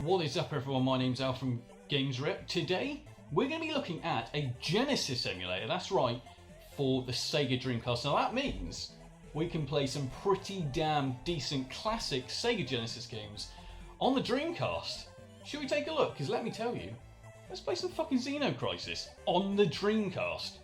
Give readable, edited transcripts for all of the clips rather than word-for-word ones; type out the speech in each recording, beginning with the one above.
What is up everyone, my name's Al from GamesRep. Today we're going to be looking at a Genesis emulator, that's right, for the Sega Dreamcast. Now that means we can play some pretty damn decent classic Sega Genesis games on the Dreamcast. Should we take a look? Because let me tell you, let's play some fucking Xenocrisis on the Dreamcast.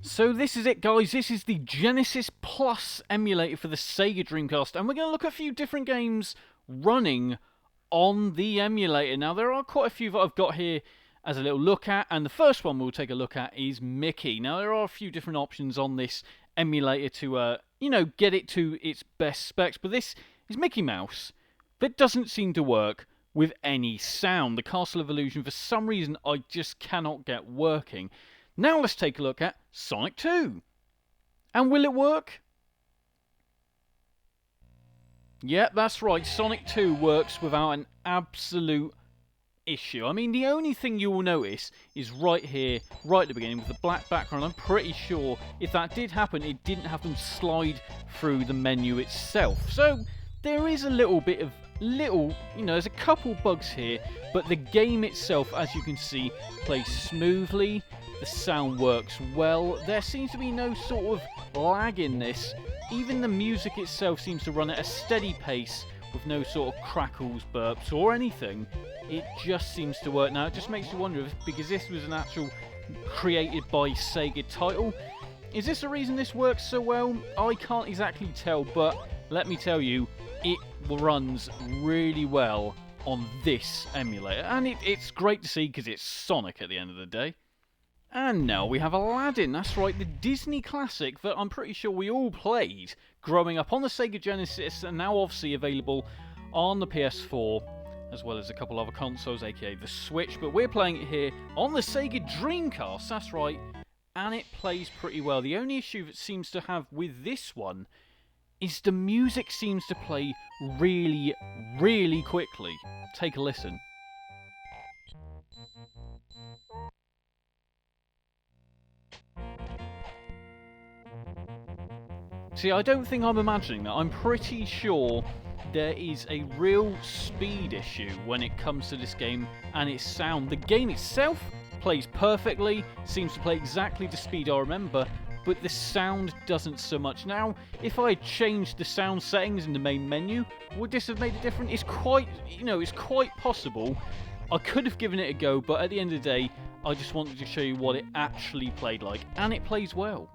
So this is it guys, this is the Genesis Plus emulator for the Sega Dreamcast, and we're going to look at a few different games running on the emulator. Now there are quite a few that I've got here as a little look at, and the first one we'll take a look at is Mickey. Now there are a few different options on this emulator to, get it to its best specs, but this is Mickey Mouse that doesn't seem to work with any sound. The Castle of Illusion, for some reason, I just cannot get working. Now let's take a look at Sonic 2. And will it work? Yeah, that's right. Sonic 2 works without an absolute issue. I mean, the only thing you will notice is right here, right at the beginning, with the black background. I'm pretty sure if that did happen, it didn't have them slide through the menu itself. So there is a little bit of there's a couple bugs here, but the game itself, as you can see, plays smoothly. The sound works well. There seems to be no sort of lag in this. Even the music itself seems to run at a steady pace with no sort of crackles, burps or anything. It just seems to work. Now it just makes you wonder if, because this was an actual created by Sega title, is this the reason this works so well? I can't exactly tell, but let me tell you, it runs really well on this emulator, and it's great to see because it's Sonic at the end of the day. And now we have Aladdin, that's right, the Disney classic that I'm pretty sure we all played growing up on the Sega Genesis, and now obviously available on the PS4, as well as a couple other consoles, aka the Switch, but we're playing it here on the Sega Dreamcast, that's right, and it plays pretty well. The only issue that seems to have with this one is the music seems to play really, really quickly. Take a listen. See, I don't think I'm imagining that. I'm pretty sure there is a real speed issue when it comes to this game and its sound. The game itself plays perfectly, seems to play exactly the speed I remember, but the sound doesn't so much. Now, if I had changed the sound settings in the main menu, would this have made it different? It's quite, it's quite possible. I could have given it a go, but at the end of the day, I just wanted to show you what it actually played like, and it plays well.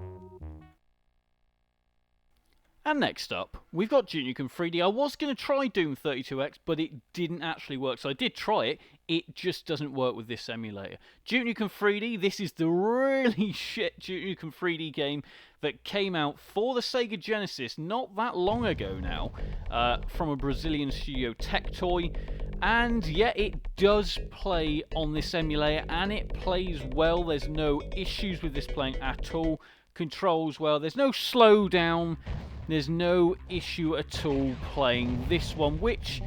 And next up, we've got NUKEM 3D. I was going to try Doom 32X, but it didn't actually work. So I did try it. It just doesn't work with this emulator. NUKEM 3D, this is the really shit NUKEM 3D game that came out for the Sega Genesis not that long ago now, from a Brazilian studio, Tectoy. And yeah, it does play on this emulator, and it plays well. There's no issues with this playing at all. Controls well. There's no slowdown. There's no issue at all playing this one, which,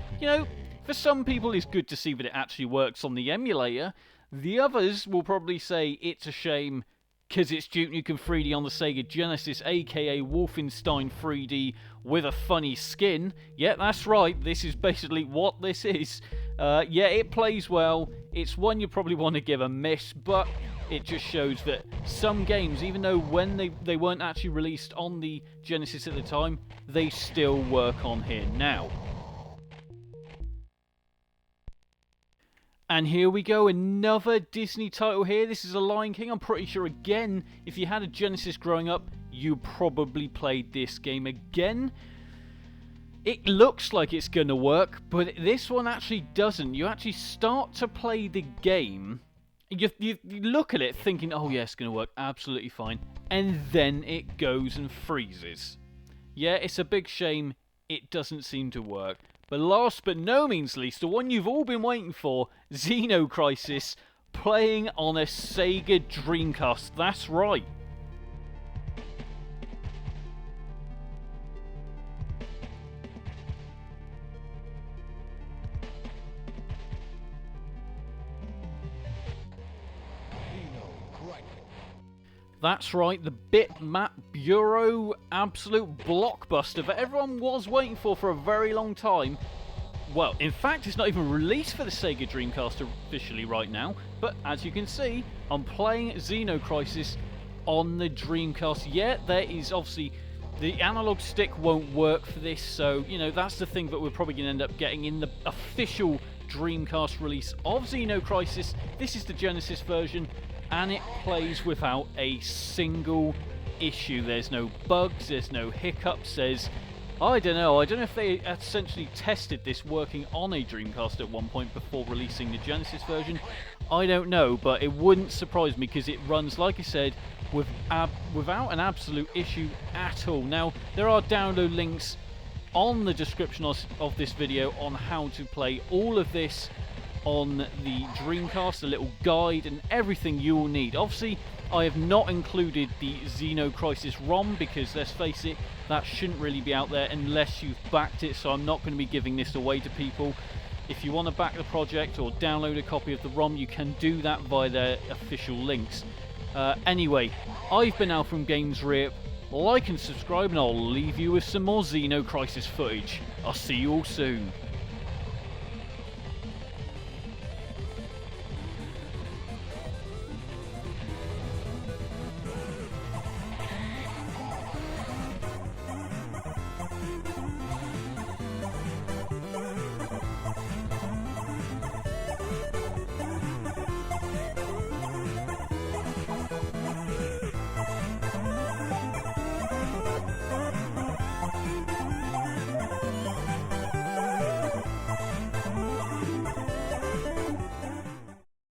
for some people is good to see that it actually works on the emulator. The others will probably say it's a shame because it's NUKEM 3D on the Sega Genesis, aka Wolfenstein 3D with a funny skin. Yeah, that's right, this is basically what this is. Yeah, it plays well. It's one you probably want to give a miss, but it just shows that some games, even though when they weren't actually released on the Genesis at the time, they still work on here now. And here we go, another Disney title here. This is a Lion King. I'm pretty sure, again, if you had a Genesis growing up, you probably played this game again. It looks like it's going to work, but this one actually doesn't. You actually start to play the game. You look at it thinking, oh yeah, it's going to work absolutely fine, and then it goes and freezes. Yeah, it's a big shame it doesn't seem to work. But last but no means least, the one you've all been waiting for, Xenocrisis, playing on a Sega Dreamcast. That's right. That's right, the Bitmap Bureau absolute blockbuster that everyone was waiting for a very long time. Well, in fact, it's not even released for the Sega Dreamcast officially right now, but as you can see, I'm playing Xenocrisis on the Dreamcast. Yeah, there is obviously the analog stick won't work for this, so you know that's the thing that we're probably going to end up getting in the official Dreamcast release of Xenocrisis. This is the Genesis version, and it plays without a single issue. There's no bugs, there's no hiccups, I don't know if they essentially tested this working on a Dreamcast at one point before releasing the Genesis version. I don't know, but it wouldn't surprise me because it runs, like I said, without an absolute issue at all. Now, there are download links on the description of this video on how to play all of this on the Dreamcast, a little guide and everything you will need. Obviously, I have not included the Xenocrisis ROM because, let's face it, that shouldn't really be out there unless you've backed it, so I'm not going to be giving this away to people. If you want to back the project or download a copy of the ROM, you can do that via their official links. Anyway, I've been Al from Games Rip. Like and subscribe, and I'll leave you with some more Xenocrisis footage. I'll see you all soon.